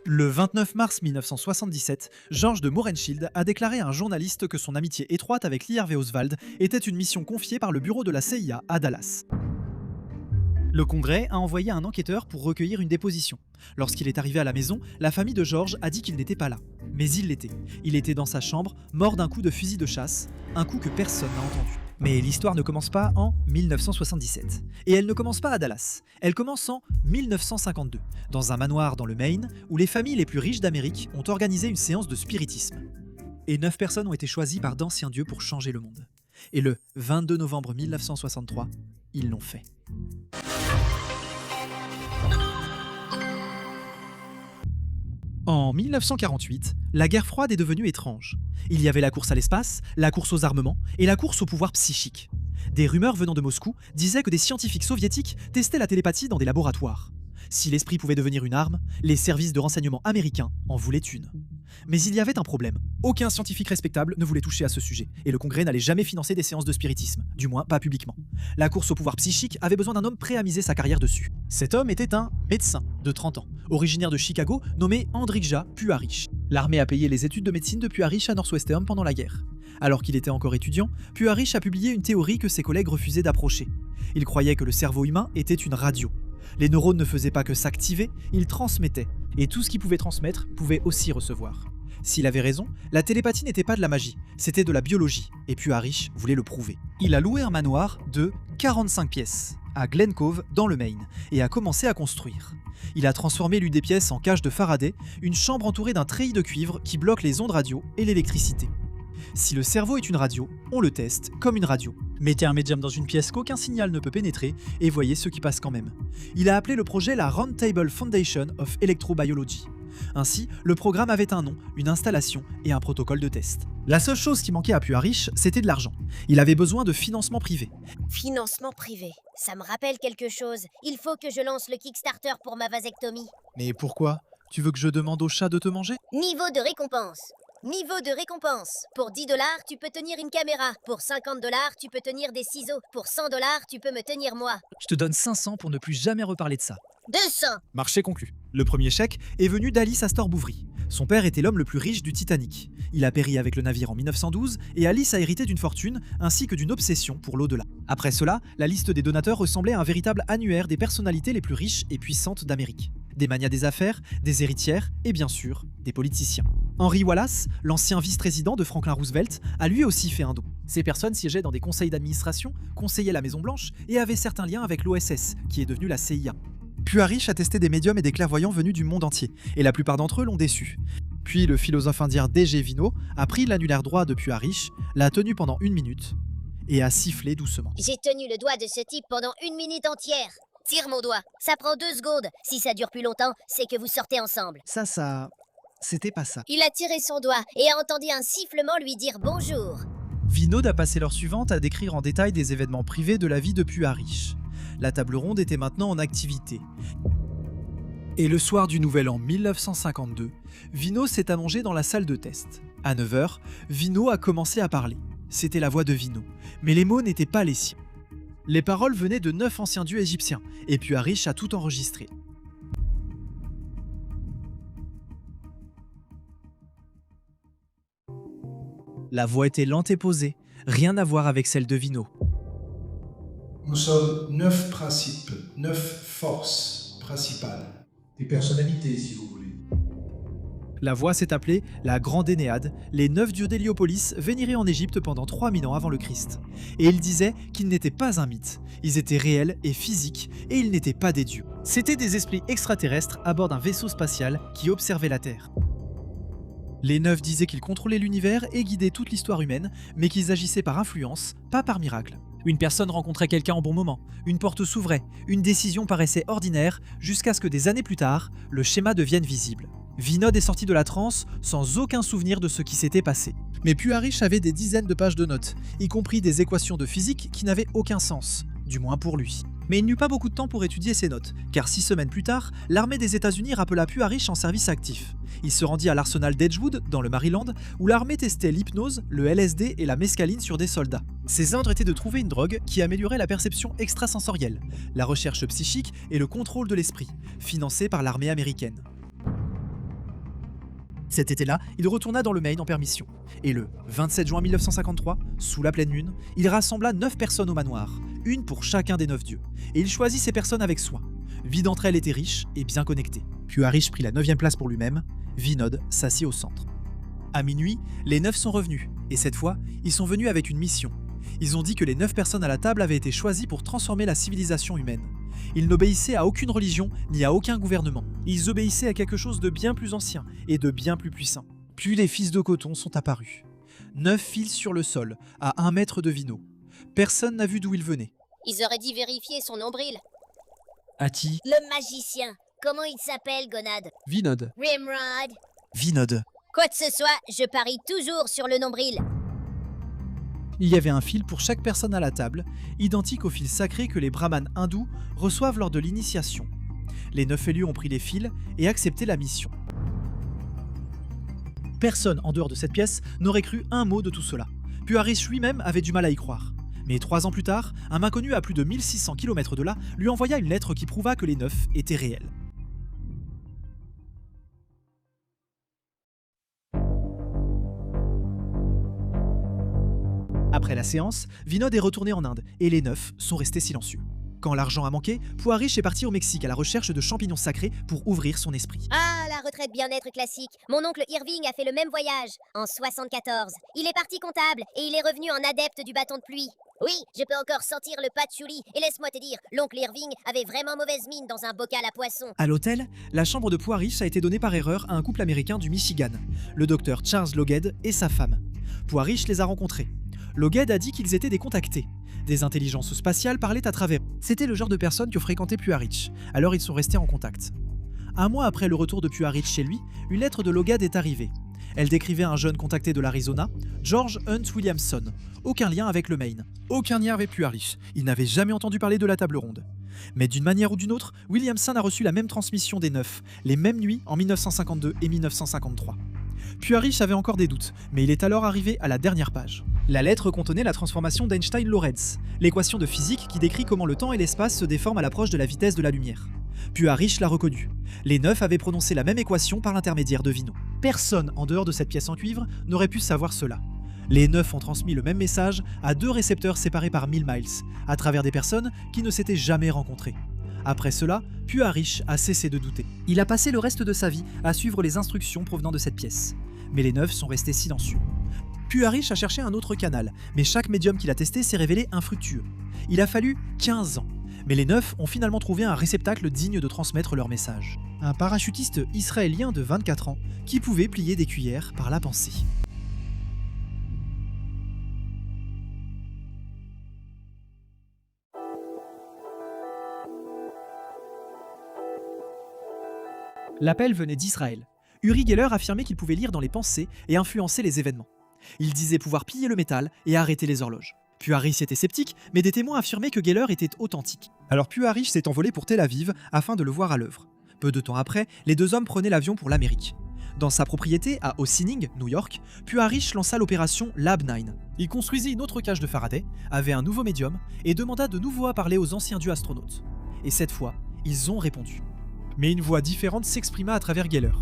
Le 29 mars 1977, George de Mohrenschildt a déclaré à un journaliste que son amitié étroite avec Lee Harvey Oswald était une mission confiée par le bureau de la CIA à Dallas. Le Congrès a envoyé un enquêteur pour recueillir une déposition. Lorsqu'il est arrivé à la maison, la famille de George a dit qu'il n'était pas là. Mais il l'était. Il était dans sa chambre, mort d'un coup de fusil de chasse, un coup que personne n'a entendu. Mais l'histoire ne commence pas en 1977. Et elle ne commence pas à Dallas. Elle commence en 1952, dans un manoir dans le Maine, où les familles les plus riches d'Amérique ont organisé une séance de spiritisme. Et 9 personnes ont été choisies par d'anciens dieux pour changer le monde. Et le 22 novembre 1963, ils l'ont fait. En 1948, la guerre froide est devenue étrange. Il y avait la course à l'espace, la course aux armements et la course au pouvoir psychique. Des rumeurs venant de Moscou disaient que des scientifiques soviétiques testaient la télépathie dans des laboratoires. Si l'esprit pouvait devenir une arme, les services de renseignement américains en voulaient une. Mais il y avait un problème. Aucun scientifique respectable ne voulait toucher à ce sujet, et le Congrès n'allait jamais financer des séances de spiritisme, du moins pas publiquement. La course au pouvoir psychique avait besoin d'un homme prêt à miser sa carrière dessus. Cet homme était un médecin de 30 ans, originaire de Chicago, nommé Andrija Puharich. L'armée a payé les études de médecine de Puharich à Northwestern pendant la guerre. Alors qu'il était encore étudiant, Puharich a publié une théorie que ses collègues refusaient d'approcher. Il croyait que le cerveau humain était une radio. Les neurones ne faisaient pas que s'activer, ils transmettaient. Et tout ce qui pouvait transmettre pouvait aussi recevoir. S'il avait raison, la télépathie n'était pas de la magie, c'était de la biologie, et Puharich voulait le prouver. Il a loué un manoir de 45 pièces, à Glen Cove, dans le Maine, et a commencé à construire. Il a transformé l'une des pièces en cage de Faraday, une chambre entourée d'un treillis de cuivre qui bloque les ondes radio et l'électricité. Si le cerveau est une radio, on le teste comme une radio. Mettez un médium dans une pièce qu'aucun signal ne peut pénétrer et voyez ce qui passe quand même. Il a appelé le projet la Round Table Foundation of Electrobiology. Ainsi, le programme avait un nom, une installation et un protocole de test. La seule chose qui manquait à Puharich, c'était de l'argent. Il avait besoin de financement privé. Financement privé, ça me rappelle quelque chose. Il faut que je lance le Kickstarter pour ma vasectomie. Mais pourquoi? Tu veux que je demande au chat de te manger? Niveau de récompense. Niveau de récompense. Pour 10 $, tu peux tenir une caméra. Pour 50 $, tu peux tenir des ciseaux. Pour 100 $, tu peux me tenir moi. Je te donne 500 pour ne plus jamais reparler de ça. 200. Marché conclu. Le premier chèque est venu d'Alice Astor-Bouvry. Son père était l'homme le plus riche du Titanic. Il a péri avec le navire en 1912 et Alice a hérité d'une fortune ainsi que d'une obsession pour l'au-delà. Après cela, la liste des donateurs ressemblait à un véritable annuaire des personnalités les plus riches et puissantes d'Amérique. Des magnats des affaires, des héritières et bien sûr, des politiciens. Henry Wallace, l'ancien vice-président de Franklin Roosevelt, a lui aussi fait un don. Ces personnes siégeaient dans des conseils d'administration, conseillaient la Maison-Blanche et avaient certains liens avec l'OSS, qui est devenue la CIA. Puharich a testé des médiums et des clairvoyants venus du monde entier, et la plupart d'entre eux l'ont déçu. Puis le philosophe indien D.G. Vino a pris l'annulaire droit de Puharich, l'a tenu pendant 1 minute, et a sifflé doucement. J'ai tenu le doigt de ce type pendant 1 minute entière. Tire mon doigt. Ça prend 2 secondes. Si ça dure plus longtemps, c'est que vous sortez ensemble. C'était pas ça. Il a tiré son doigt et a entendu un sifflement lui dire bonjour. Vinod a passé l'heure suivante à décrire en détail des événements privés de la vie de Puharich. La table ronde était maintenant en activité. Et le soir du Nouvel An 1952, Vino s'est allongé dans la salle de test. À 9h, Vino a commencé à parler. C'était la voix de Vino, mais les mots n'étaient pas les siens. Les paroles venaient de 9 anciens dieux égyptiens, et Puharich a tout enregistré. La voix était lente et posée, rien à voir avec celle de Vino. Nous sommes 9 principes, 9 forces principales. Des personnalités, si vous voulez. La voix s'est appelée la Grande Énéade, les 9 dieux d'Héliopolis vénérés en Égypte pendant 3000 ans avant le Christ. Et ils disaient qu'ils n'étaient pas un mythe, ils étaient réels et physiques, et ils n'étaient pas des dieux. C'étaient des esprits extraterrestres à bord d'un vaisseau spatial qui observait la Terre. Les 9 disaient qu'ils contrôlaient l'univers et guidaient toute l'histoire humaine, mais qu'ils agissaient par influence, pas par miracle. Une personne rencontrait quelqu'un en bon moment, une porte s'ouvrait, une décision paraissait ordinaire, jusqu'à ce que des années plus tard, le schéma devienne visible. Vinod est sorti de la transe sans aucun souvenir de ce qui s'était passé. Mais Puharich avait des dizaines de pages de notes, y compris des équations de physique qui n'avaient aucun sens, du moins pour lui. Mais il n'eut pas beaucoup de temps pour étudier ces notes, car 6 semaines plus tard, l'armée des États-Unis rappela Puharich en service actif. Il se rendit à l'arsenal d'Edgewood, dans le Maryland, où l'armée testait l'hypnose, le LSD et la mescaline sur des soldats. Ses ordres étaient de trouver une drogue qui améliorait la perception extrasensorielle, la recherche psychique et le contrôle de l'esprit, financée par l'armée américaine. Cet été-là, il retourna dans le Maine en permission. Et le 27 juin 1953, sous la pleine lune, il rassembla 9 personnes au manoir, une pour chacun des 9 dieux. Et il choisit ces personnes avec soin. 8 d'entre elles étaient riches et bien connectées. Puarish prit la 9e place pour lui-même, Vinod s'assit au centre. À minuit, les 9 sont revenus, et cette fois, ils sont venus avec une mission. Ils ont dit que les 9 personnes à la table avaient été choisies pour transformer la civilisation humaine. Ils n'obéissaient à aucune religion ni à aucun gouvernement. Ils obéissaient à quelque chose de bien plus ancien et de bien plus puissant. Puis les fils de coton sont apparus. 9 fils sur le sol, à 1 mètre de Vino. Personne n'a vu d'où ils venaient. Ils auraient dû vérifier son nombril. Ati, Le magicien. Comment il s'appelle, Gonade? Vinod. Rimrod. Vinod. Quoi que ce soit, je parie toujours sur le nombril. Il y avait un fil pour chaque personne à la table, identique au fil sacré que les brahmanes hindous reçoivent lors de l'initiation. Les 9 élus ont pris les fils et accepté la mission. Personne en dehors de cette pièce n'aurait cru un mot de tout cela. Puarish lui-même avait du mal à y croire. Mais 3 ans plus tard, un inconnu à plus de 1600 km de là lui envoya une lettre qui prouva que les 9 étaient réels. Après la séance, Vinod est retourné en Inde et les 9 sont restés silencieux. Quand l'argent a manqué, Puarish est parti au Mexique à la recherche de champignons sacrés pour ouvrir son esprit. Ah, la retraite bien-être classique. Mon oncle Irving a fait le même voyage, en 74. Il est parti comptable et il est revenu en adepte du bâton de pluie. Oui, je peux encore sentir le patchouli et laisse-moi te dire, l'oncle Irving avait vraiment mauvaise mine dans un bocal à poisson. À l'hôtel, la chambre de Puarish a été donnée par erreur à un couple américain du Michigan, le docteur Charles Logued et sa femme. Puarish les a rencontrés. Logued a dit qu'ils étaient des contactés. Des intelligences spatiales parlaient à travers. C'était le genre de personnes que fréquentait Puarish, alors ils sont restés en contact. Un mois après le retour de Puarish chez lui, une lettre de Logued est arrivée. Elle décrivait un jeune contacté de l'Arizona, George Hunt Williamson. Aucun lien avec le Maine. Aucun lien avec Puarish. Il n'avait jamais entendu parler de la table ronde. Mais d'une manière ou d'une autre, Williamson a reçu la même transmission des 9, les mêmes nuits en 1952 et 1953. Puarish avait encore des doutes, mais il est alors arrivé à la dernière page. La lettre contenait la transformation d'Einstein-Lorentz, l'équation de physique qui décrit comment le temps et l'espace se déforment à l'approche de la vitesse de la lumière. Puarish l'a reconnu. Les 9 avaient prononcé la même équation par l'intermédiaire de Vino. Personne en dehors de cette pièce en cuivre n'aurait pu savoir cela. Les 9 ont transmis le même message à 2 récepteurs séparés par 1000 miles, à travers des personnes qui ne s'étaient jamais rencontrées. Après cela, Puarish a cessé de douter. Il a passé le reste de sa vie à suivre les instructions provenant de cette pièce. Mais les 9 sont restés silencieux. Puarish a cherché un autre canal, mais chaque médium qu'il a testé s'est révélé infructueux. Il a fallu 15 ans. Mais les 9 ont finalement trouvé un réceptacle digne de transmettre leur message. Un parachutiste israélien de 24 ans qui pouvait plier des cuillères par la pensée. L'appel venait d'Israël. Uri Geller affirmait qu'il pouvait lire dans les pensées et influencer les événements. Il disait pouvoir plier le métal et arrêter les horloges. Puarish était sceptique, mais des témoins affirmaient que Geller était authentique. Alors Puarish s'est envolé pour Tel Aviv afin de le voir à l'œuvre. Peu de temps après, les 2 hommes prenaient l'avion pour l'Amérique. Dans sa propriété à Ossining, New York, Puarish lança l'opération Lab 9. Il construisit une autre cage de Faraday, avait un nouveau médium et demanda de nouveau à parler aux anciens dieux astronautes. Et cette fois, ils ont répondu. Mais une voix différente s'exprima à travers Geller.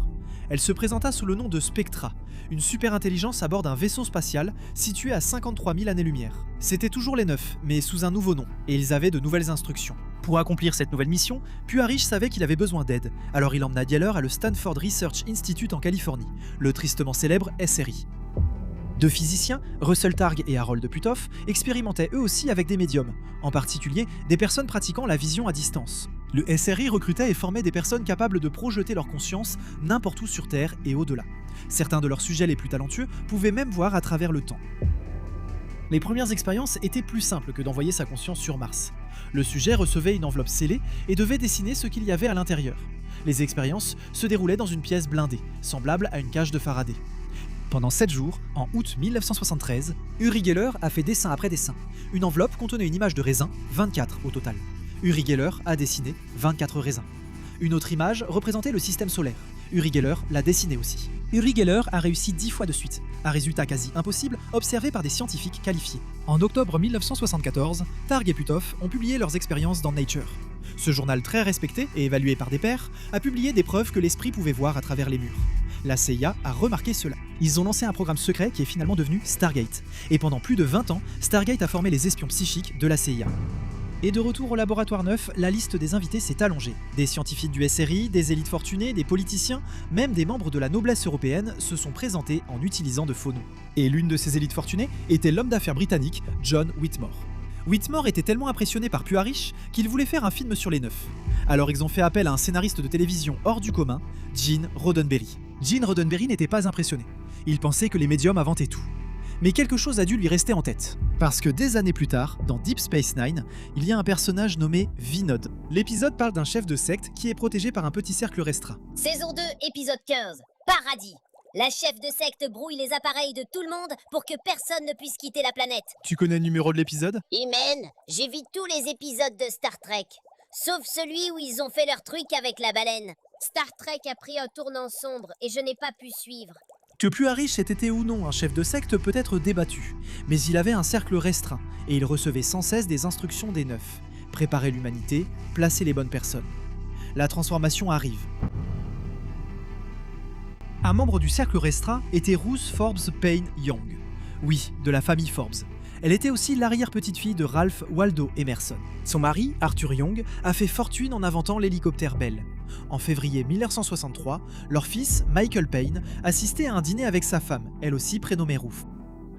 Elle se présenta sous le nom de Spectra, une super-intelligence à bord d'un vaisseau spatial situé à 53 000 années-lumière. C'était toujours les 9, mais sous un nouveau nom, et ils avaient de nouvelles instructions. Pour accomplir cette nouvelle mission, Puarish savait qu'il avait besoin d'aide, alors il emmena Geller à le Stanford Research Institute en Californie, le tristement célèbre SRI. 2 physiciens, Russell Targ et Harold Puthoff, expérimentaient eux aussi avec des médiums, en particulier des personnes pratiquant la vision à distance. Le SRI recrutait et formait des personnes capables de projeter leur conscience n'importe où sur Terre et au-delà. Certains de leurs sujets les plus talentueux pouvaient même voir à travers le temps. Les premières expériences étaient plus simples que d'envoyer sa conscience sur Mars. Le sujet recevait une enveloppe scellée et devait dessiner ce qu'il y avait à l'intérieur. Les expériences se déroulaient dans une pièce blindée, semblable à une cage de Faraday. Pendant 7 jours, en août 1973, Uri Geller a fait dessin après dessin. Une enveloppe contenait une image de raisin, 24 au total. Uri Geller a dessiné 24 raisins. Une autre image représentait le système solaire. Uri Geller l'a dessiné aussi. Uri Geller a réussi 10 fois de suite, un résultat quasi impossible observé par des scientifiques qualifiés. En octobre 1974, Targ et Puthoff ont publié leurs expériences dans Nature. Ce journal très respecté et évalué par des pairs a publié des preuves que l'esprit pouvait voir à travers les murs. La CIA a remarqué cela. Ils ont lancé un programme secret qui est finalement devenu Stargate. Et pendant plus de 20 ans, Stargate a formé les espions psychiques de la CIA. Et de retour au laboratoire 9, la liste des invités s'est allongée. Des scientifiques du SRI, des élites fortunées, des politiciens, même des membres de la noblesse européenne se sont présentés en utilisant de faux noms. Et l'une de ces élites fortunées était l'homme d'affaires britannique John Whitmore. Whitmore était tellement impressionné par Puarish qu'il voulait faire un film sur les 9. Alors ils ont fait appel à un scénariste de télévision hors du commun, Gene Roddenberry. Gene Roddenberry n'était pas impressionné. Il pensait que les médiums inventaient tout. Mais quelque chose a dû lui rester en tête. Parce que des années plus tard, dans Deep Space Nine, il y a un personnage nommé Vinod. L'épisode parle d'un chef de secte qui est protégé par un petit cercle restreint. Saison 2, épisode 15. Paradis. La chef de secte brouille les appareils de tout le monde pour que personne ne puisse quitter la planète. Tu connais le numéro de l'épisode ? Hymen, j'ai vu tous les épisodes de Star Trek. Sauf celui où ils ont fait leur truc avec la baleine. Star Trek a pris un tournant sombre et je n'ai pas pu suivre. Que Puarish ait été ou non un chef de secte peut être débattu, mais il avait un cercle restreint et il recevait sans cesse des instructions des 9. Préparer l'humanité, placer les bonnes personnes. La transformation arrive. Un membre du cercle restreint était Ruth Forbes Payne Young. Oui, de la famille Forbes. Elle était aussi l'arrière-petite-fille de Ralph Waldo Emerson. Son mari, Arthur Young, a fait fortune en inventant l'hélicoptère Bell. En février 1963, leur fils, Michael Payne, assistait à un dîner avec sa femme, elle aussi prénommée Ruth.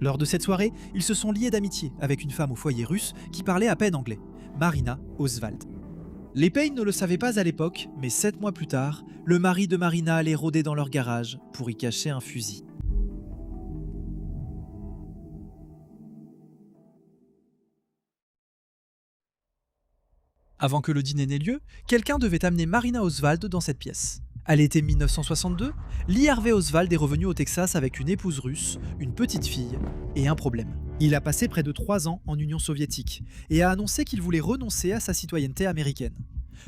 Lors de cette soirée, ils se sont liés d'amitié avec une femme au foyer russe qui parlait à peine anglais, Marina Oswald. Les Payne ne le savaient pas à l'époque, mais 7 mois plus tard, le mari de Marina allait rôder dans leur garage pour y cacher un fusil. Avant que le dîner n'ait lieu, quelqu'un devait amener Marina Oswald dans cette pièce. À l'été 1962, Lee Harvey Oswald est revenu au Texas avec une épouse russe, une petite fille et un problème. Il a passé près de 3 ans en Union soviétique et a annoncé qu'il voulait renoncer à sa citoyenneté américaine.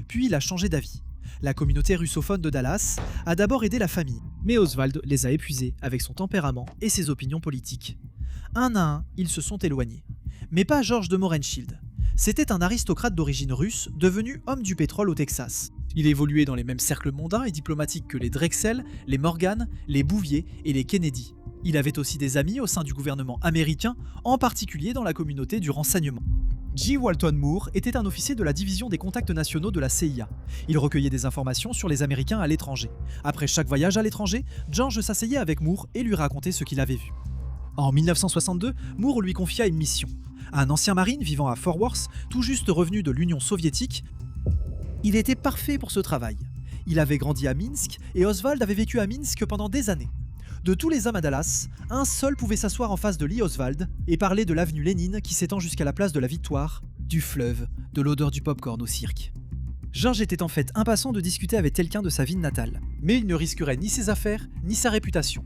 Puis il a changé d'avis. La communauté russophone de Dallas a d'abord aidé la famille, mais Oswald les a épuisés avec son tempérament et ses opinions politiques. Un à un, ils se sont éloignés. Mais pas George de Mohrenschildt. C'était un aristocrate d'origine russe devenu homme du pétrole au Texas. Il évoluait dans les mêmes cercles mondains et diplomatiques que les Drexel, les Morgan, les Bouvier et les Kennedy. Il avait aussi des amis au sein du gouvernement américain, en particulier dans la communauté du renseignement. G. Walton Moore était un officier de la division des contacts nationaux de la CIA. Il recueillait des informations sur les Américains à l'étranger. Après chaque voyage à l'étranger, George s'asseyait avec Moore et lui racontait ce qu'il avait vu. En 1962, Moore lui confia une mission. Un ancien marine vivant à Fort Worth, tout juste revenu de l'Union soviétique, il était parfait pour ce travail. Il avait grandi à Minsk et Oswald avait vécu à Minsk pendant des années. De tous les hommes à Dallas, un seul pouvait s'asseoir en face de Lee Oswald et parler de l'avenue Lénine qui s'étend jusqu'à la place de la Victoire, du fleuve, de l'odeur du pop-corn au cirque. George était en fait impatient de discuter avec quelqu'un de sa ville natale, mais il ne risquerait ni ses affaires ni sa réputation.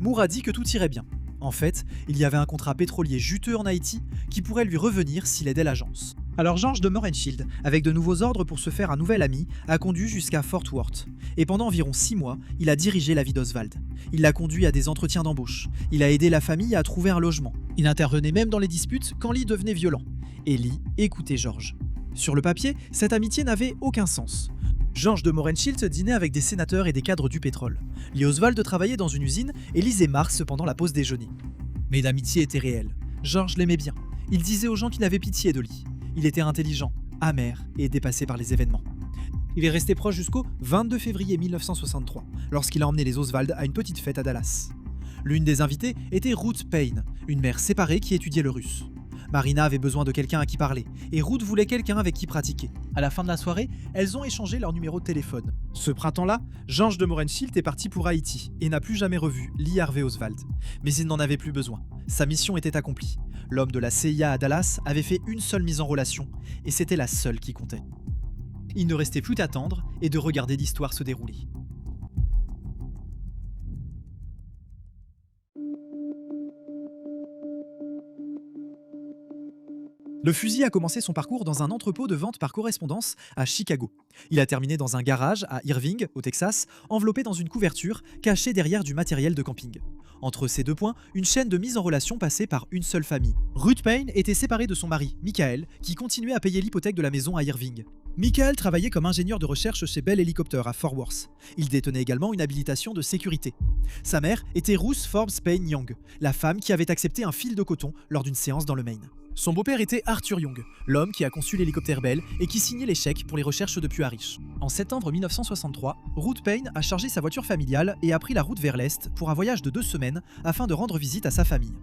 Moore a dit que tout irait bien. En fait, il y avait un contrat pétrolier juteux en Haïti qui pourrait lui revenir s'il aidait l'agence. Alors George de Mohrenschildt, avec de nouveaux ordres pour se faire un nouvel ami, a conduit jusqu'à Fort Worth. Et pendant environ 6 mois, il a dirigé la vie d'Oswald. Il l'a conduit à des entretiens d'embauche. Il a aidé la famille à trouver un logement. Il intervenait même dans les disputes quand Lee devenait violent. Et Lee écoutait George. Sur le papier, cette amitié n'avait aucun sens. George de Mohrenschildt dînait avec des sénateurs et des cadres du pétrole. Lee Oswald travaillait dans une usine et lisait Marx pendant la pause déjeuner. Mais l'amitié était réelle. George l'aimait bien. Il disait aux gens qu'il avait pitié de Lee. Il était intelligent, amer et dépassé par les événements. Il est resté proche jusqu'au 22 février 1963, lorsqu'il a emmené les Oswald à une petite fête à Dallas. L'une des invitées était Ruth Payne, une mère séparée qui étudiait le russe. Marina avait besoin de quelqu'un à qui parler, et Ruth voulait quelqu'un avec qui pratiquer. À la fin de la soirée, elles ont échangé leur numéro de téléphone. Ce printemps-là, George de Mohrenschildt est parti pour Haïti et n'a plus jamais revu Lee Harvey Oswald. Mais il n'en avait plus besoin. Sa mission était accomplie. L'homme de la CIA à Dallas avait fait une seule mise en relation, et c'était la seule qui comptait. Il ne restait plus qu'à attendre et de regarder l'histoire se dérouler. Le fusil a commencé son parcours dans un entrepôt de vente par correspondance à Chicago. Il a terminé dans un garage à Irving, au Texas, enveloppé dans une couverture, caché derrière du matériel de camping. Entre ces deux points, une chaîne de mise en relation passait par une seule famille. Ruth Payne était séparée de son mari, Michael, qui continuait à payer l'hypothèque de la maison à Irving. Michael travaillait comme ingénieur de recherche chez Bell Helicopter à Fort Worth. Il détenait également une habilitation de sécurité. Sa mère était Ruth Forbes Payne Young, la femme qui avait accepté un fil de coton lors d'une séance dans le Maine. Son beau-père était Arthur Young, l'homme qui a conçu l'hélicoptère Bell et qui signait les chèques pour les recherches de Puarich. En septembre 1963, Ruth Payne a chargé sa voiture familiale et a pris la route vers l'est pour un voyage de 2 semaines afin de rendre visite à sa famille.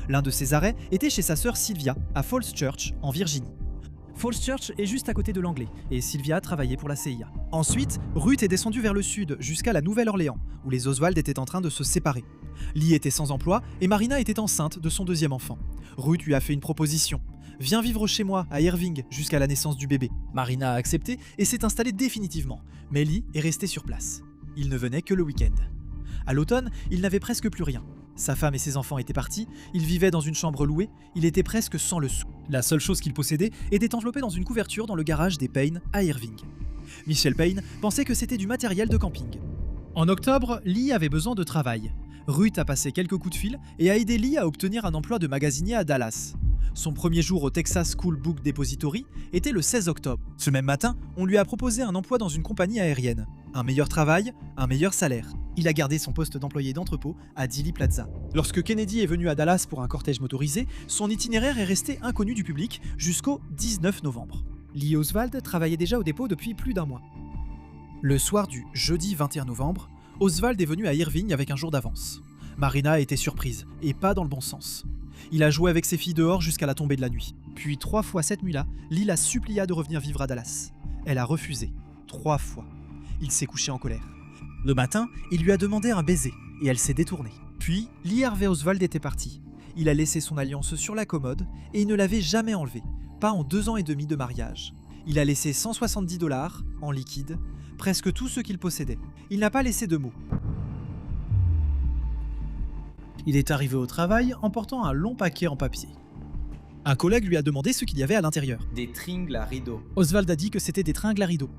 L'un de ses arrêts était chez sa sœur Sylvia à Falls Church, en Virginie. Falls Church est juste à côté de l'Anglais, et Sylvia travaillait pour la CIA. Ensuite, Ruth est descendue vers le sud, jusqu'à la Nouvelle-Orléans, où les Oswald étaient en train de se séparer. Lee était sans emploi, et Marina était enceinte de son 2e enfant. Ruth lui a fait une proposition. « Viens vivre chez moi, à Irving, jusqu'à la naissance du bébé. » Marina a accepté et s'est installée définitivement, mais Lee est resté sur place. Il ne venait que le week-end. À l'automne, il n'avait presque plus rien. Sa femme et ses enfants étaient partis, il vivait dans une chambre louée, il était presque sans le sou. La seule chose qu'il possédait était enveloppée dans une couverture dans le garage des Payne à Irving. Michel Payne pensait que c'était du matériel de camping. En octobre, Lee avait besoin de travail. Ruth a passé quelques coups de fil et a aidé Lee à obtenir un emploi de magasinier à Dallas. Son premier jour au Texas School Book Depository était le 16 octobre. Ce même matin, on lui a proposé un emploi dans une compagnie aérienne. Un meilleur travail, un meilleur salaire. Il a gardé son poste d'employé d'entrepôt à Dealey Plaza. Lorsque Kennedy est venu à Dallas pour un cortège motorisé, son itinéraire est resté inconnu du public jusqu'au 19 novembre. Lee Oswald travaillait déjà au dépôt depuis plus d'1 mois. Le soir du jeudi 21 novembre, Oswald est venu à Irving avec un jour d'avance. Marina a été surprise, et pas dans le bon sens. Il a joué avec ses filles dehors jusqu'à la tombée de la nuit. Puis 3 fois cette nuit-là, Lee la supplia de revenir vivre à Dallas. Elle a refusé, 3 fois. Il s'est couché en colère. Le matin, il lui a demandé un baiser, et elle s'est détournée. Puis, Lee Harvey Oswald était parti. Il a laissé son alliance sur la commode, et il ne l'avait jamais enlevée, pas en 2 ans et demi de mariage. Il a laissé 170 $ en liquide, presque tout ce qu'il possédait. Il n'a pas laissé de mots. Il est arrivé au travail en portant un long paquet en papier. Un collègue lui a demandé ce qu'il y avait à l'intérieur. Des tringles à rideaux. Oswald a dit que c'était des tringles à rideaux.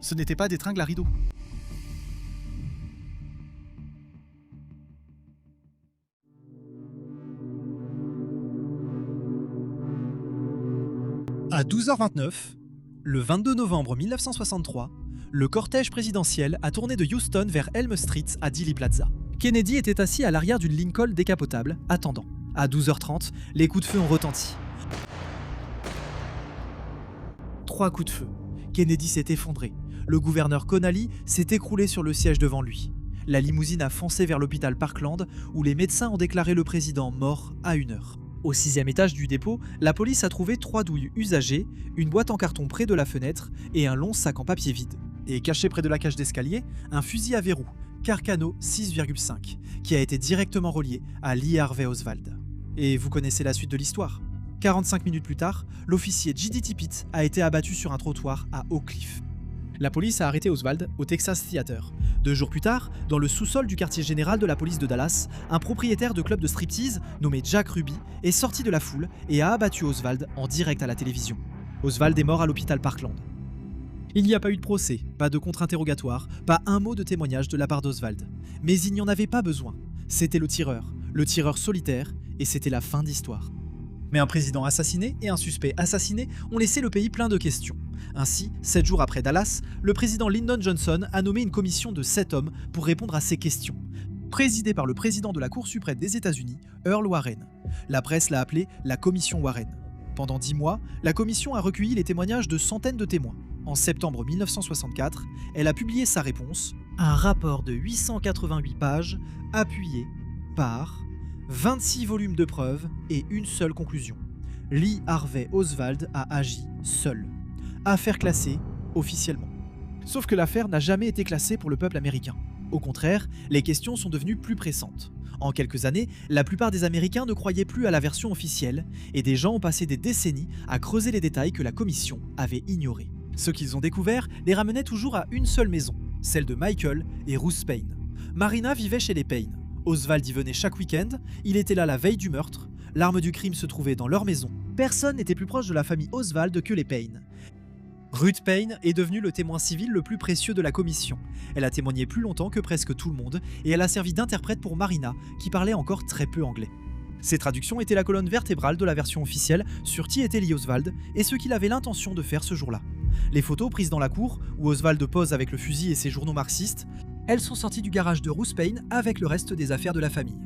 Ce n'était pas des tringles à rideaux. À 12h29, le 22 novembre 1963, le cortège présidentiel a tourné de Houston vers Elm Street à Dealey Plaza. Kennedy était assis à l'arrière d'une Lincoln décapotable, attendant. À 12h30, les coups de feu ont retenti. 3 coups de feu. Kennedy s'est effondré. Le gouverneur Connally s'est écroulé sur le siège devant lui. La limousine a foncé vers l'hôpital Parkland, où les médecins ont déclaré le président mort à 1h. Au 6e étage du dépôt, la police a trouvé 3 douilles usagées, une boîte en carton près de la fenêtre et un long sac en papier vide. Et caché près de la cage d'escalier, un fusil à verrou, Carcano 6,5, qui a été directement relié à Lee Harvey Oswald. Et vous connaissez la suite de l'histoire. 45 minutes plus tard, l'officier J.D. Tippit a été abattu sur un trottoir à Oak Cliff. La police a arrêté Oswald au Texas Theater. 2 jours plus tard, dans le sous-sol du quartier général de la police de Dallas, un propriétaire de club de striptease nommé Jack Ruby est sorti de la foule et a abattu Oswald en direct à la télévision. Oswald est mort à l'hôpital Parkland. Il n'y a pas eu de procès, pas de contre-interrogatoire, pas un mot de témoignage de la part d'Oswald. Mais il n'y en avait pas besoin. C'était le tireur solitaire, et c'était la fin d'histoire. Mais un président assassiné et un suspect assassiné ont laissé le pays plein de questions. Ainsi, 7 jours après Dallas, le président Lyndon Johnson a nommé une commission de 7 hommes pour répondre à ces questions, présidée par le président de la Cour suprême des États-Unis, Earl Warren. La presse l'a appelée la commission Warren. Pendant 10 mois, la commission a recueilli les témoignages de centaines de témoins. En septembre 1964, elle a publié sa réponse, un rapport de 888 pages, appuyé par 26 volumes de preuves et une seule conclusion. Lee Harvey Oswald a agi seul. Affaire classée officiellement. Sauf que l'affaire n'a jamais été classée pour le peuple américain. Au contraire, les questions sont devenues plus pressantes. En quelques années, la plupart des Américains ne croyaient plus à la version officielle, et des gens ont passé des décennies à creuser les détails que la commission avait ignorés. Ce qu'ils ont découvert les ramenait toujours à une seule maison, celle de Michael et Ruth Payne. Marina vivait chez les Payne. Oswald y venait chaque week-end, il était là la veille du meurtre, l'arme du crime se trouvait dans leur maison. Personne n'était plus proche de la famille Oswald que les Payne. Ruth Payne est devenue le témoin civil le plus précieux de la commission. Elle a témoigné plus longtemps que presque tout le monde et elle a servi d'interprète pour Marina, qui parlait encore très peu anglais. Ses traductions étaient la colonne vertébrale de la version officielle sur qui était Lee Oswald et ce qu'il avait l'intention de faire ce jour-là. Les photos prises dans la cour, où Oswald pose avec le fusil et ses journaux marxistes, elles sont sorties du garage de Ruth Payne avec le reste des affaires de la famille.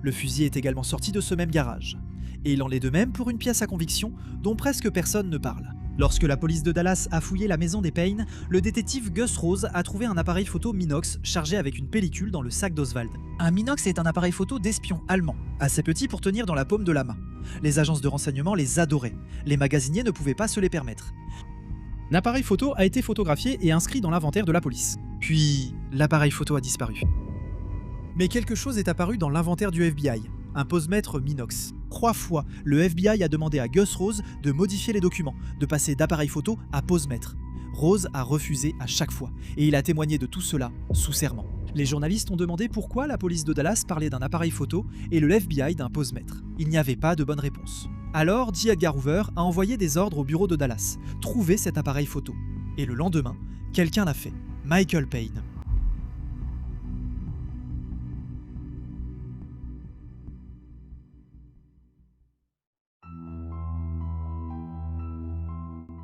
Le fusil est également sorti de ce même garage. Et il en est de même pour une pièce à conviction dont presque personne ne parle. Lorsque la police de Dallas a fouillé la maison des Payne, le détective Gus Rose a trouvé un appareil photo Minox chargé avec une pellicule dans le sac d'Oswald. Un Minox est un appareil photo d'espion allemand, assez petit pour tenir dans la paume de la main. Les agences de renseignement les adoraient, les magasiniers ne pouvaient pas se les permettre. L'appareil photo a été photographié et inscrit dans l'inventaire de la police. Puis, l'appareil photo a disparu. Mais quelque chose est apparu dans l'inventaire du FBI, un posemètre Minox. 3 fois, le FBI a demandé à Gus Rose de modifier les documents, de passer d'appareil photo à posemètre. Rose a refusé à chaque fois, et il a témoigné de tout cela sous serment. Les journalistes ont demandé pourquoi la police de Dallas parlait d'un appareil photo et le FBI d'un posemètre. Il n'y avait pas de bonne réponse. Alors, J. Edgar Hoover a envoyé des ordres au bureau de Dallas. Trouvez cet appareil photo. Et le lendemain, quelqu'un l'a fait. Michael Payne.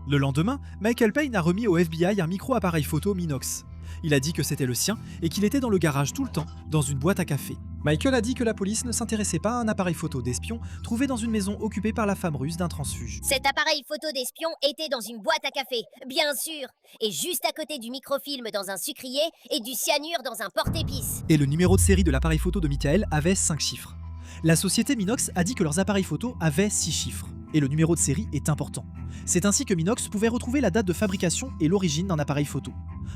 Le lendemain, Michael Payne a remis au FBI un micro-appareil photo Minox. Il a dit que c'était le sien et qu'il était dans le garage tout le temps, dans une boîte à café. Michael a dit que la police ne s'intéressait pas à un appareil photo d'espion trouvé dans une maison occupée par la femme russe d'un transfuge. Cet appareil photo d'espion était dans une boîte à café, bien sûr, et juste à côté du microfilm dans un sucrier et du cyanure dans un porte-épices. Et le numéro de série de l'appareil photo de Michael avait 5 chiffres. La société Minox a dit que leurs appareils photo avaient 6 chiffres. Et le numéro de série est important. C'est ainsi que Minox pouvait retrouver la date de fabrication et l'origine d'un appareil photo.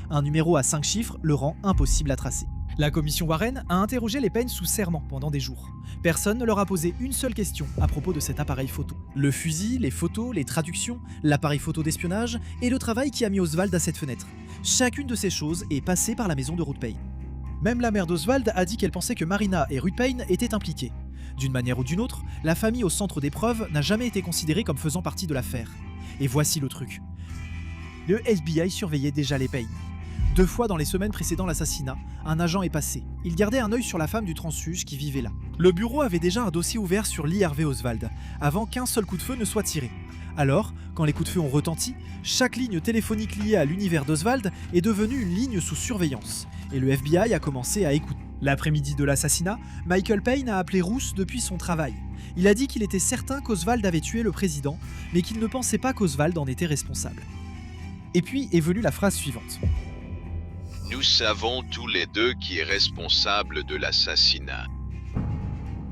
Un numéro à 5 chiffres le rend impossible à tracer. La commission Warren a interrogé les Payne sous serment pendant des jours. Personne ne leur a posé une seule question à propos de cet appareil photo. Le fusil, les photos, les traductions, l'appareil photo d'espionnage et le travail qui a mis Oswald à cette fenêtre. Chacune de ces choses est passée par la maison de Ruth Payne. Même la mère d'Oswald a dit qu'elle pensait que Marina et Ruth Payne étaient impliquées. D'une manière ou d'une autre, la famille au centre des preuves n'a jamais été considérée comme faisant partie de l'affaire. Et voici le truc. Le FBI surveillait déjà les Payne. 2 fois dans les semaines précédant l'assassinat, un agent est passé. Il gardait un œil sur la femme du transfuge qui vivait là. Le bureau avait déjà un dossier ouvert sur Lee Harvey Oswald, avant qu'un seul coup de feu ne soit tiré. Alors, quand les coups de feu ont retenti, chaque ligne téléphonique liée à l'univers d'Oswald est devenue une ligne sous surveillance, et le FBI a commencé à écouter. L'après-midi de l'assassinat, Michael Payne a appelé Ruth depuis son travail. Il a dit qu'il était certain qu'Oswald avait tué le président, mais qu'il ne pensait pas qu'Oswald en était responsable. Et puis est venue la phrase suivante. Nous savons tous les deux qui est responsable de l'assassinat.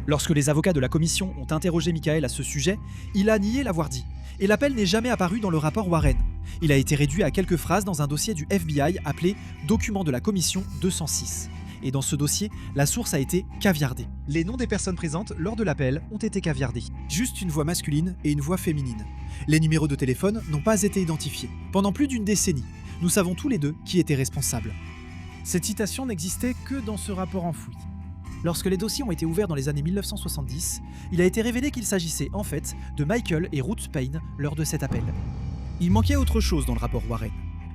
Lorsque les avocats de la commission ont interrogé Michael à ce sujet, il a nié l'avoir dit. Et l'appel n'est jamais apparu dans le rapport Warren. Il a été réduit à quelques phrases dans un dossier du FBI appelé « Document de la commission 206 ». Et dans ce dossier, la source a été caviardée. Les noms des personnes présentes lors de l'appel ont été caviardés. Juste une voix masculine et une voix féminine. Les numéros de téléphone n'ont pas été identifiés. Pendant plus d'une décennie, nous savons tous les deux qui était responsable. Cette citation n'existait que dans ce rapport enfoui. Lorsque les dossiers ont été ouverts dans les années 1970, il a été révélé qu'il s'agissait en fait de Michael et Ruth Payne lors de cet appel. Il manquait autre chose dans le rapport Warren.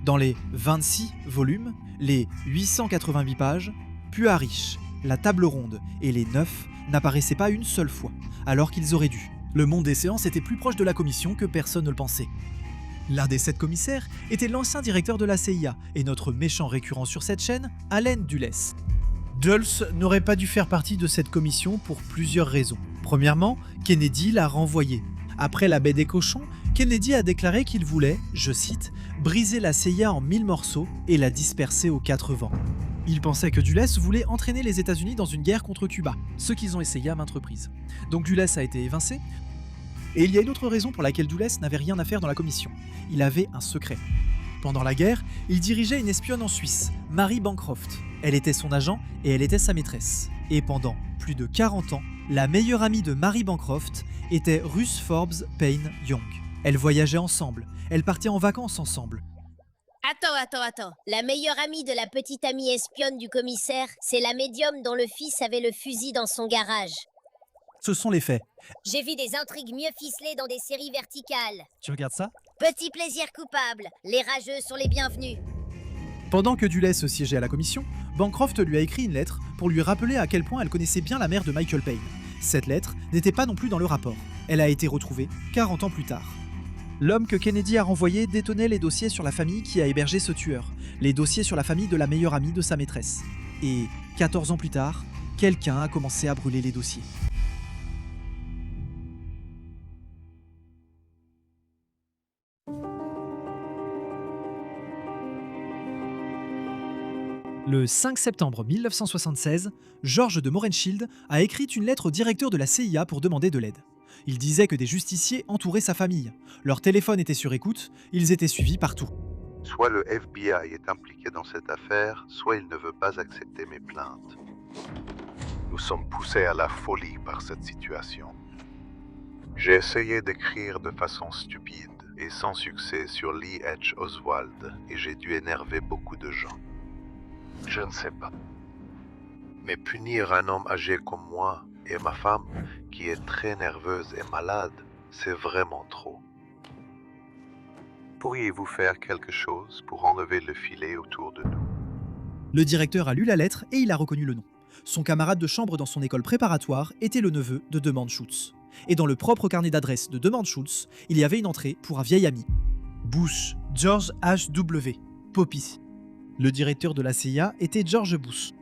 Dans les 26 volumes, les 888 pages, Puarish, la table ronde et les 9 n'apparaissaient pas une seule fois, alors qu'ils auraient dû. Le monde des séances était plus proche de la commission que personne ne le pensait. L'un des 7 commissaires était l'ancien directeur de la CIA et notre méchant récurrent sur cette chaîne, Allen Dulles. Dulles n'aurait pas dû faire partie de cette commission pour plusieurs raisons. Premièrement, Kennedy l'a renvoyé. Après la baie des cochons, Kennedy a déclaré qu'il voulait, je cite, « briser la CIA en 1000 morceaux et la disperser aux 4 vents ». Il pensait que Dulles voulait entraîner les États-Unis dans une guerre contre Cuba, ce qu'ils ont essayé à maintes reprises. Donc Dulles a été évincé, et il y a une autre raison pour laquelle Dulles n'avait rien à faire dans la commission. Il avait un secret. Pendant la guerre, il dirigeait une espionne en Suisse, Mary Bancroft. Elle était son agent et elle était sa maîtresse. Et pendant plus de 40 ans, la meilleure amie de Mary Bancroft était Ruth Forbes Payne Young. Elles voyageaient ensemble, elles partaient en vacances ensemble. Attends. La meilleure amie de la petite amie espionne du commissaire, c'est la médium dont le fils avait le fusil dans son garage. Ce sont les faits. J'ai vu des intrigues mieux ficelées dans des séries verticales. Tu regardes ça? Petit plaisir coupable, les rageux sont les bienvenus. Pendant que Dulles siégeait à la commission, Bancroft lui a écrit une lettre pour lui rappeler à quel point elle connaissait bien la mère de Michael Payne. Cette lettre n'était pas non plus dans le rapport. Elle a été retrouvée 40 ans plus tard. L'homme que Kennedy a renvoyé détenait les dossiers sur la famille qui a hébergé ce tueur, les dossiers sur la famille de la meilleure amie de sa maîtresse. Et 14 ans plus tard, quelqu'un a commencé à brûler les dossiers. Le 5 septembre 1976, George de Mohrenschildt a écrit une lettre au directeur de la CIA pour demander de l'aide. Il disait que des justiciers entouraient sa famille. Leur téléphone était sur écoute, ils étaient suivis partout. Soit le FBI est impliqué dans cette affaire, soit il ne veut pas accepter mes plaintes. Nous sommes poussés à la folie par cette situation. J'ai essayé d'écrire de façon stupide et sans succès sur Lee H. Oswald et j'ai dû énerver beaucoup de gens. Je ne sais pas. Mais punir un homme âgé comme moi et ma femme, qui est très nerveuse et malade, c'est vraiment trop. Pourriez-vous faire quelque chose pour enlever le filet autour de nous? Le directeur a lu la lettre et il a reconnu le nom. Son camarade de chambre dans son école préparatoire était le neveu de Demande Schultz. Et dans le propre carnet d'adresse de Demande Schultz, il y avait une entrée pour un vieil ami. Bush, George H.W. Poppy. Le directeur de la CIA était George Bush.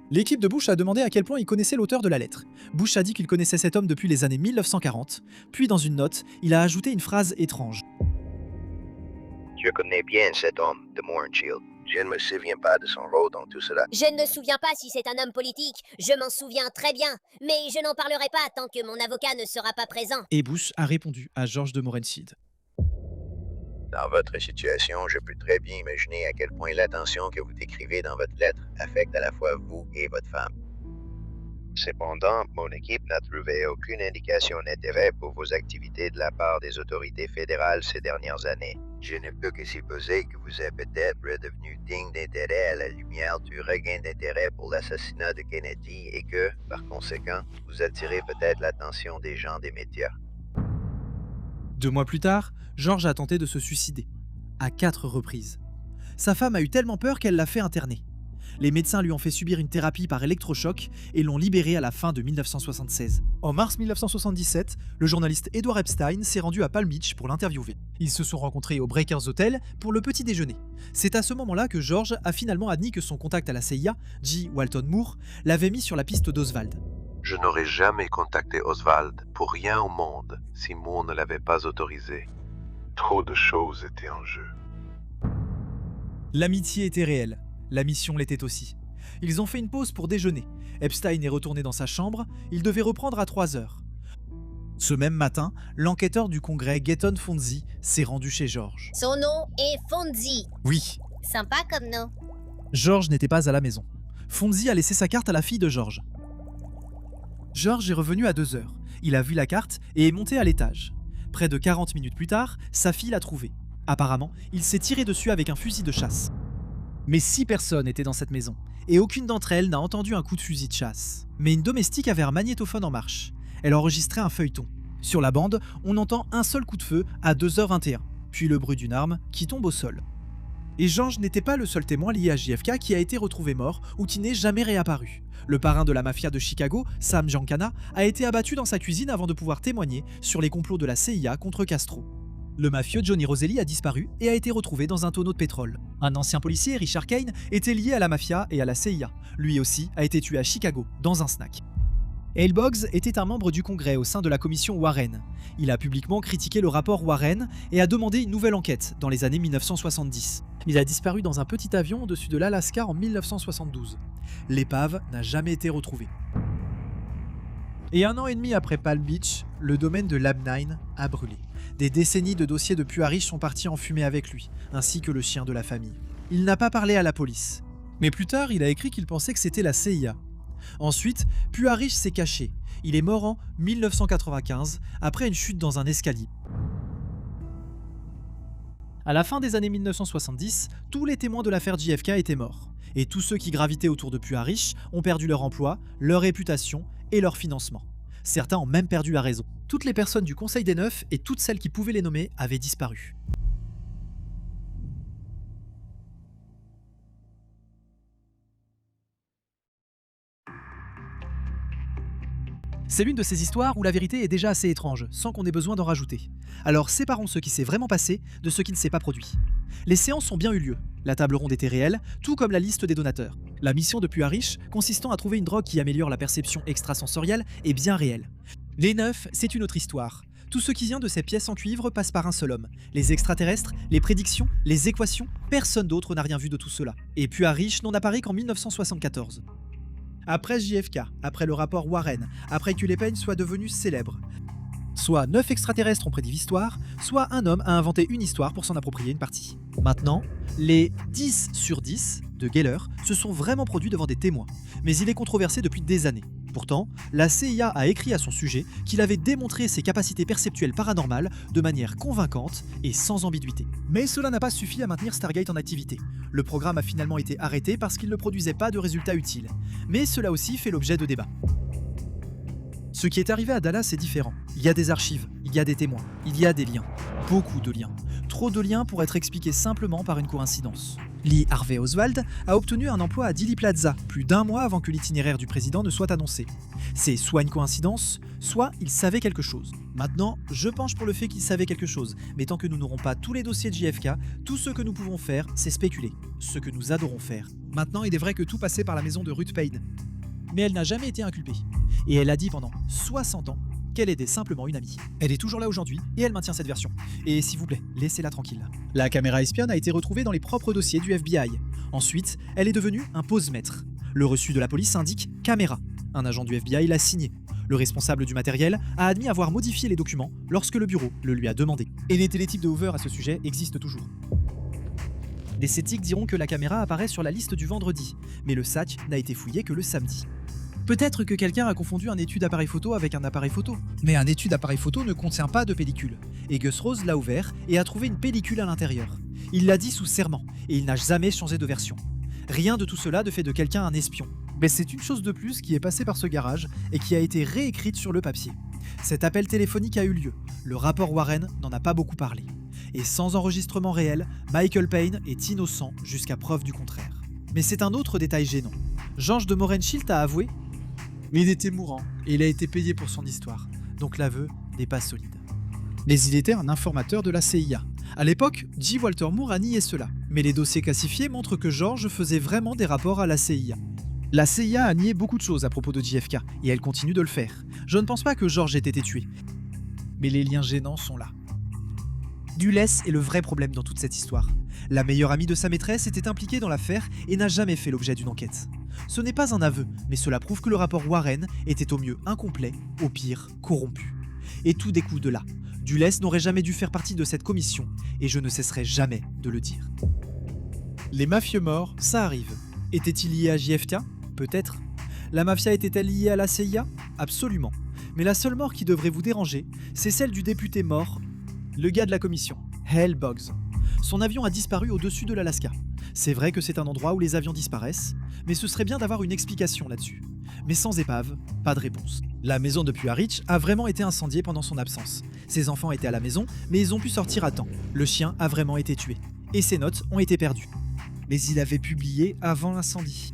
L'équipe de Bush a demandé à quel point il connaissait l'auteur de la lettre. Bush a dit qu'il connaissait cet homme depuis les années 1940, puis dans une note, il a ajouté une phrase étrange. Je connais bien cet homme de Mohrenschildt. Je ne me souviens pas de son rôle dans tout cela. Je ne me souviens pas si c'est un homme politique, je m'en souviens très bien, mais je n'en parlerai pas tant que mon avocat ne sera pas présent. Et Bush a répondu à George de Mohrenschildt. Dans votre situation, je peux très bien imaginer à quel point l'attention que vous décrivez dans votre lettre affecte à la fois vous et votre femme. Cependant, mon équipe n'a trouvé aucune indication d'intérêt pour vos activités de la part des autorités fédérales ces dernières années. Je ne peux que supposer que vous êtes peut-être redevenu digne d'intérêt à la lumière du regain d'intérêt pour l'assassinat de Kennedy et que, par conséquent, vous attirez peut-être l'attention des gens des médias. 2 mois plus tard, George a tenté de se suicider, à 4 reprises. Sa femme a eu tellement peur qu'elle l'a fait interner. Les médecins lui ont fait subir une thérapie par électrochoc et l'ont libéré à la fin de 1976. En mars 1977, le journaliste Edward Epstein s'est rendu à Palm Beach pour l'interviewer. Ils se sont rencontrés au Breakers Hotel pour le petit déjeuner. C'est à ce moment-là que George a finalement admis que son contact à la CIA, G. Walton Moore, l'avait mis sur la piste d'Oswald. Je n'aurais jamais contacté Oswald pour rien au monde si Moore ne l'avait pas autorisé. Trop de choses étaient en jeu. L'amitié était réelle, la mission l'était aussi. Ils ont fait une pause pour déjeuner. Epstein est retourné dans sa chambre, il devait reprendre à 3 heures. Ce même matin, l'enquêteur du Congrès Getton Fonzi s'est rendu chez George. Son nom est Fonzi. Oui, Sympa comme nom. George n'était pas à la maison. Fonzi a laissé sa carte à la fille de George. George est revenu à 2 heures. Il a vu la carte et est monté à l'étage. Près de 40 minutes plus tard, sa fille l'a trouvé. Apparemment, il s'est tiré dessus avec un fusil de chasse. Mais 6 personnes étaient dans cette maison, et aucune d'entre elles n'a entendu un coup de fusil de chasse. Mais une domestique avait un magnétophone en marche. Elle enregistrait un feuilleton. Sur la bande, on entend un seul coup de feu à 2h21, puis le bruit d'une arme qui tombe au sol. Et George n'était pas le seul témoin lié à JFK qui a été retrouvé mort ou qui n'est jamais réapparu. Le parrain de la mafia de Chicago, Sam Giancana, a été abattu dans sa cuisine avant de pouvoir témoigner sur les complots de la CIA contre Castro. Le mafieux Johnny Roselli a disparu et a été retrouvé dans un tonneau de pétrole. Un ancien policier, Richard Kane, était lié à la mafia et à la CIA. Lui aussi a été tué à Chicago, dans un snack. Hale Boggs était un membre du Congrès au sein de la commission Warren. Il a publiquement critiqué le rapport Warren et a demandé une nouvelle enquête dans les années 1970. Il a disparu dans un petit avion au-dessus de l'Alaska en 1972. L'épave n'a jamais été retrouvée. Et 1 an et demi après Palm Beach, le domaine de Lab 9 a brûlé. Des décennies de dossiers de Puharich sont partis en fumée avec lui, ainsi que le chien de la famille. Il n'a pas parlé à la police. Mais plus tard, il a écrit qu'il pensait que c'était la CIA. Ensuite, Puharich s'est caché. Il est mort en 1995, après une chute dans un escalier. À la fin des années 1970, tous les témoins de l'affaire JFK étaient morts. Et tous ceux qui gravitaient autour de Puharich ont perdu leur emploi, leur réputation et leur financement. Certains ont même perdu la raison. Toutes les personnes du Conseil des Neuf et toutes celles qui pouvaient les nommer avaient disparu. C'est l'une de ces histoires où la vérité est déjà assez étrange, sans qu'on ait besoin d'en rajouter. Alors séparons ce qui s'est vraiment passé de ce qui ne s'est pas produit. Les séances ont bien eu lieu, la table ronde était réelle, tout comme la liste des donateurs. La mission de Puharich, consistant à trouver une drogue qui améliore la perception extrasensorielle, est bien réelle. Les Neufs, c'est une autre histoire. Tout ce qui vient de ces pièces en cuivre passe par un seul homme. Les extraterrestres, les prédictions, les équations, personne d'autre n'a rien vu de tout cela. Et Puharich n'en apparaît qu'en 1974. Après JFK, après le rapport Warren, après que les Payne soient devenus célèbres. Soit 9 extraterrestres ont prédit l'histoire, soit un homme a inventé une histoire pour s'en approprier une partie. Maintenant, les 10 sur 10 de Geller se sont vraiment produits devant des témoins, mais il est controversé depuis des années. Pourtant, la CIA a écrit à son sujet qu'il avait démontré ses capacités perceptuelles paranormales de manière convaincante et sans ambiguïté. Mais cela n'a pas suffi à maintenir Stargate en activité. Le programme a finalement été arrêté parce qu'il ne produisait pas de résultats utiles. Mais cela aussi fait l'objet de débats. Ce qui est arrivé à Dallas est différent. Il y a des archives, il y a des témoins, il y a des liens. Beaucoup de liens. Trop de liens pour être expliqués simplement par une coïncidence. Lee Harvey Oswald a obtenu un emploi à Dealey Plaza plus d'un mois avant que l'itinéraire du président ne soit annoncé. C'est soit une coïncidence, soit il savait quelque chose. Maintenant, je penche pour le fait qu'il savait quelque chose, mais tant que nous n'aurons pas tous les dossiers de JFK, tout ce que nous pouvons faire, c'est spéculer. Ce que nous adorons faire. Maintenant, il est vrai que tout passait par la maison de Ruth Payne. Mais elle n'a jamais été inculpée. Et elle a dit pendant 60 ans qu'elle était simplement une amie. Elle est toujours là aujourd'hui et elle maintient cette version. Et s'il vous plaît, laissez-la tranquille. La caméra espionne a été retrouvée dans les propres dossiers du FBI. Ensuite, elle est devenue un pose-mètre. Le reçu de la police indique caméra. Un agent du FBI l'a signé. Le responsable du matériel a admis avoir modifié les documents lorsque le bureau le lui a demandé. Et les télétypes de Hoover à ce sujet existent toujours. Des sceptiques diront que la caméra apparaît sur la liste du vendredi, mais le sac n'a été fouillé que le samedi. Peut-être que quelqu'un a confondu un étui d'appareil photo avec un appareil photo. Mais un étui d'appareil photo ne contient pas de pellicule. Et Gus Rose l'a ouvert et a trouvé une pellicule à l'intérieur. Il l'a dit sous serment, et il n'a jamais changé de version. Rien de tout cela ne fait de quelqu'un un espion. Mais c'est une chose de plus qui est passée par ce garage et qui a été réécrite sur le papier. Cet appel téléphonique a eu lieu. Le rapport Warren n'en a pas beaucoup parlé. Et sans enregistrement réel, Michael Payne est innocent jusqu'à preuve du contraire. Mais c'est un autre détail gênant. George de Mohrenschildt a avoué, mais il était mourant et il a été payé pour son histoire, donc l'aveu n'est pas solide. Mais il était un informateur de la CIA. À l'époque, J. Walter Moore a nié cela, mais les dossiers classifiés montrent que George faisait vraiment des rapports à la CIA. La CIA a nié beaucoup de choses à propos de JFK, et elle continue de le faire. Je ne pense pas que George ait été tué, mais les liens gênants sont là. Dulles est le vrai problème dans toute cette histoire. La meilleure amie de sa maîtresse était impliquée dans l'affaire et n'a jamais fait l'objet d'une enquête. Ce n'est pas un aveu, mais cela prouve que le rapport Warren était au mieux incomplet, au pire corrompu. Et tout découle de là. Dulles n'aurait jamais dû faire partie de cette commission, et je ne cesserai jamais de le dire. Les mafieux morts, ça arrive. Étaient-ils liés à JFK ? Peut-être. La mafia était-elle liée à la CIA ? Absolument. Mais la seule mort qui devrait vous déranger, c'est celle du député mort, le gars de la commission, Hal Boggs. Son avion a disparu au-dessus de l'Alaska. C'est vrai que c'est un endroit où les avions disparaissent, mais ce serait bien d'avoir une explication là-dessus. Mais sans épave, pas de réponse. La maison de Puharich a vraiment été incendiée pendant son absence. Ses enfants étaient à la maison, mais ils ont pu sortir à temps. Le chien a vraiment été tué. Et ses notes ont été perdues. Mais il avait publié avant l'incendie.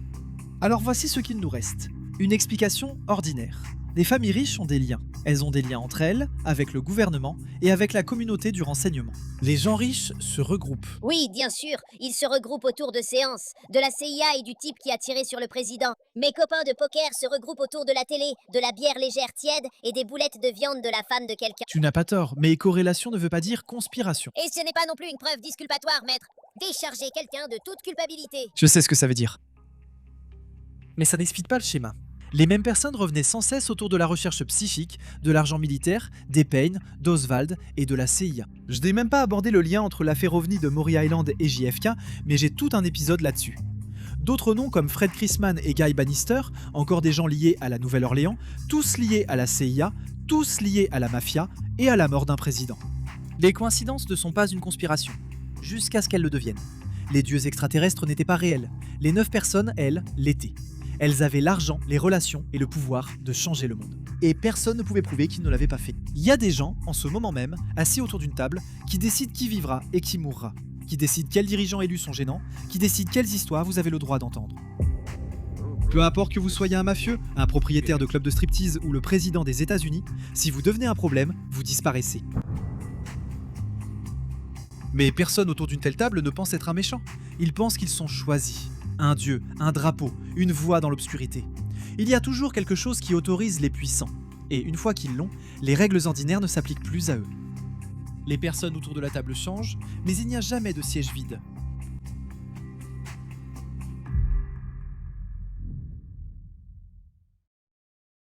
Alors voici ce qu'il nous reste. Une explication ordinaire. Les familles riches ont des liens. Elles ont des liens entre elles, avec le gouvernement et avec la communauté du renseignement. Les gens riches se regroupent. Oui, bien sûr, ils se regroupent autour de séances, de la CIA et du type qui a tiré sur le président. Mes copains de poker se regroupent autour de la télé, de la bière légère tiède et des boulettes de viande de la femme de quelqu'un. Tu n'as pas tort, mais corrélation ne veut pas dire conspiration. Et ce n'est pas non plus une preuve disculpatoire, maître. Décharger quelqu'un de toute culpabilité. Je sais ce que ça veut dire. Mais ça n'explique pas le schéma. Les mêmes personnes revenaient sans cesse autour de la recherche psychique, de l'argent militaire, des Payne, d'Oswald et de la CIA. Je n'ai même pas abordé le lien entre l'affaire OVNI de Maury Island et JFK, mais j'ai tout un épisode là-dessus. D'autres noms comme Fred Chrisman et Guy Bannister, encore des gens liés à la Nouvelle-Orléans, tous liés à la CIA, tous liés à la mafia et à la mort d'un président. Les coïncidences ne sont pas une conspiration, jusqu'à ce qu'elles le deviennent. Les dieux extraterrestres n'étaient pas réels, les 9 personnes, elles, l'étaient. Elles avaient l'argent, les relations et le pouvoir de changer le monde. Et personne ne pouvait prouver qu'ils ne l'avaient pas fait. Il y a des gens, en ce moment même, assis autour d'une table, qui décident qui vivra et qui mourra, qui décident quels dirigeants élus sont gênants, qui décident quelles histoires vous avez le droit d'entendre. Peu importe que vous soyez un mafieux, un propriétaire de club de striptease ou le président des États-Unis, si vous devenez un problème, vous disparaissez. Mais personne autour d'une telle table ne pense être un méchant. Ils pensent qu'ils sont choisis. Un dieu, un drapeau, une voix dans l'obscurité. Il y a toujours quelque chose qui autorise les puissants. Et une fois qu'ils l'ont, les règles ordinaires ne s'appliquent plus à eux. Les personnes autour de la table changent, mais il n'y a jamais de siège vide.